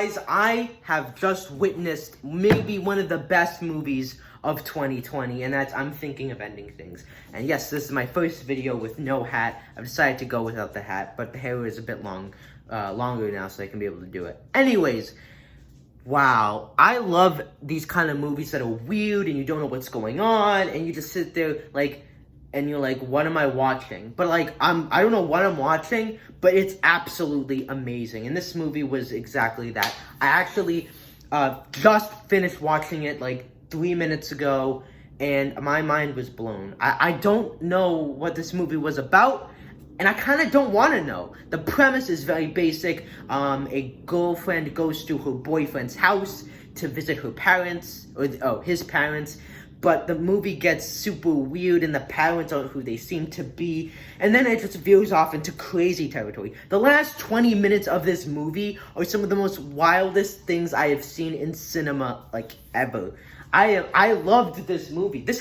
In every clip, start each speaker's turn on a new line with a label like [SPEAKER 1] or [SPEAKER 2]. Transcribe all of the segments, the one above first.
[SPEAKER 1] Guys, I have just witnessed maybe one of the best movies of 2020, and that's I'm Thinking of Ending Things. And yes, this is my first video with no hat. I've decided to go without the hat, but the hair is a bit longer now, so I can be able to do it. Anyways, wow, I love these kind of movies that are weird, and you don't know what's going on, and you just sit there, and you're like, what am I watching? But I don't know what I'm watching, but it's absolutely amazing. And this movie was exactly that. I actually just finished watching it 3 minutes ago, and my mind was blown. I don't know what this movie was about, and I kind of don't want to know. The premise is very basic. A girlfriend goes to her boyfriend's house to visit her parents, or his parents, but the movie gets super weird and the parents aren't who they seem to be, and then it just veers off into crazy territory. The last 20 minutes of this movie are some of the most wildest things I have seen in cinema, ever. I loved this movie. This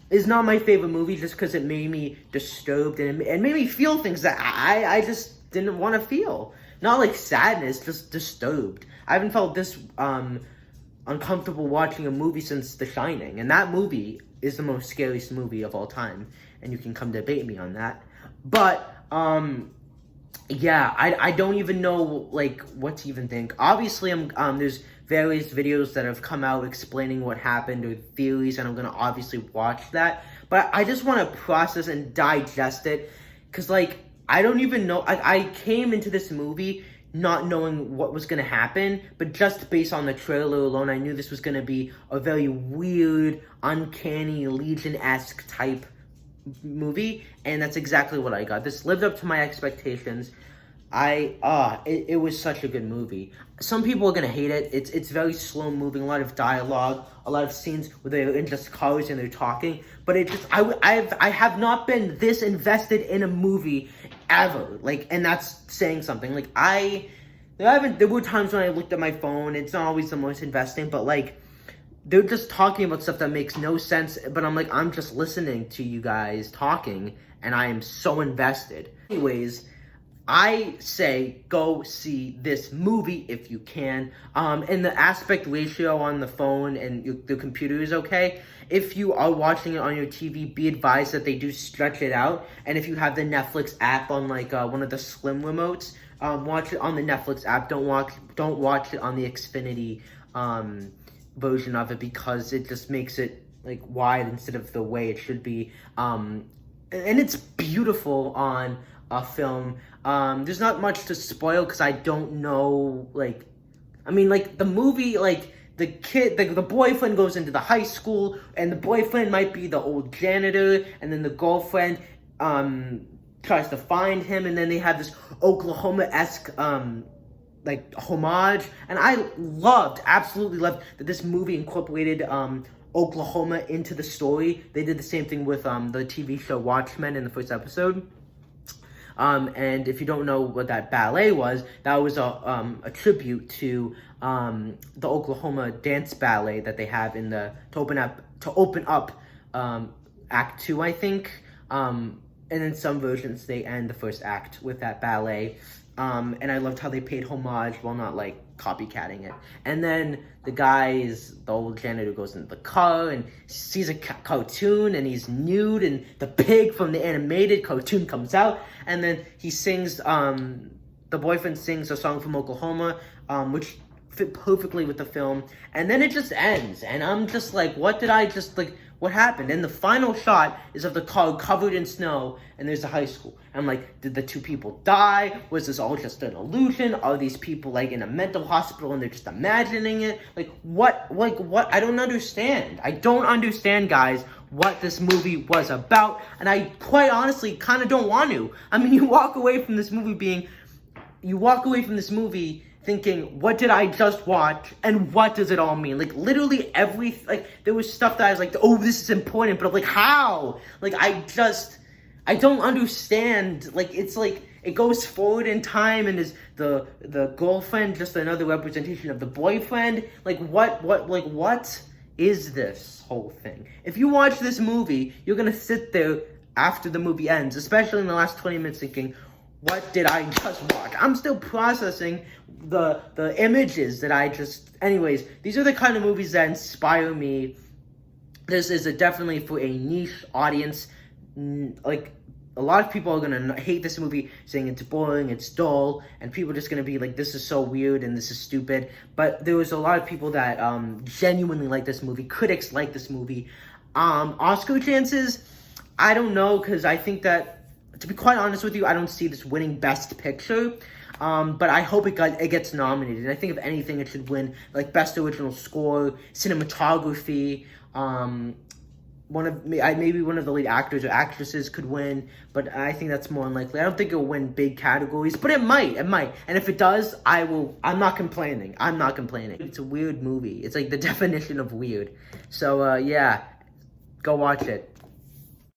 [SPEAKER 1] is not my favorite movie just because it made me disturbed and it made me feel things that I just didn't want to feel. Not sadness, just disturbed. I haven't felt this uncomfortable watching a movie since The Shining, and that movie is the most scariest movie of all time, and you can come debate me on that. But yeah, I don't even know what to even think. Obviously, there's various videos that have come out explaining what happened or theories, and I'm gonna obviously watch that. But I just want to process and digest it, because I don't even know. I came into this movie not knowing what was going to happen, but just based on the trailer alone, I knew this was going to be a very weird, uncanny, Legion-esque type movie, and that's exactly what I got. This lived up to my expectations. It was such a good movie. Some people are going to hate it. It's very slow-moving, a lot of dialogue, a lot of scenes where they're in just cars and they're talking, but I have not been this invested in a movie ever, and that's saying something. There were times when I looked at my phone. It's not always the most investing, but they're just talking about stuff that makes no sense, but I'm just listening to you guys talking, and I am so invested. Anyways, I say go see this movie if you can. And the aspect ratio on the phone and the computer is okay. If you are watching it on your TV, be advised that they do stretch it out. And if you have the Netflix app on one of the slim remotes, watch it on the Netflix app. Don't watch it on the Xfinity version of it, because it just makes it wide instead of the way it should be. And it's beautiful on a film. There's not much to spoil because I don't know, the movie, the boyfriend goes into the high school, and the boyfriend might be the old janitor, and then the girlfriend, tries to find him, and then they have this Oklahoma-esque, homage, and I absolutely loved that this movie incorporated, Oklahoma into the story. They did the same thing with, the TV show Watchmen in the first episode. And if you don't know what that ballet was, that was a tribute to the Oklahoma dance ballet that they have to open up Act 2, I think. And in some versions, they end the first act with that ballet. And I loved how they paid homage while not copycatting it. And then the old janitor goes into the car and sees a cartoon, and he's nude, and the pig from the animated cartoon comes out, and then he sings, the boyfriend sings a song from Oklahoma, which fit perfectly with the film, and then it just ends, and I'm just what happened? And the final shot is of the car covered in snow, and there's a high school. I'm did the two people die? Was this all just an illusion? Are these people in a mental hospital and they're just imagining it? What? I don't understand. I don't understand, guys, what this movie was about, and I quite honestly kind of don't want to. You walk away from this movie thinking, what did I just watch, and what does it all mean? Literally there was stuff that I was oh, this is important, but I'm how? I don't understand. It goes forward in time, and is the girlfriend just another representation of the boyfriend? What is this whole thing? If you watch this movie, you're gonna sit there after the movie ends, especially in the last 20 minutes, thinking, what did I just watch? I'm still processing the images that I just... Anyways, these are the kind of movies that inspire me. This is definitely for a niche audience. Like, a lot of people are gonna hate this movie, saying it's boring, it's dull, and people are just gonna be like, this is so weird and this is stupid. But there was a lot of people that genuinely like this movie. Critics like this movie. Oscar chances, I don't know, because I think that, to be quite honest with you, I don't see this winning Best Picture. But I hope it gets nominated. And I think if anything, it should win like Best Original Score, Cinematography. Maybe one of the lead actors or actresses could win, but I think that's more unlikely. I don't think it'll win big categories, but it might. And if it does, I'm not complaining. It's a weird movie. It's like the definition of weird. So yeah, go watch it.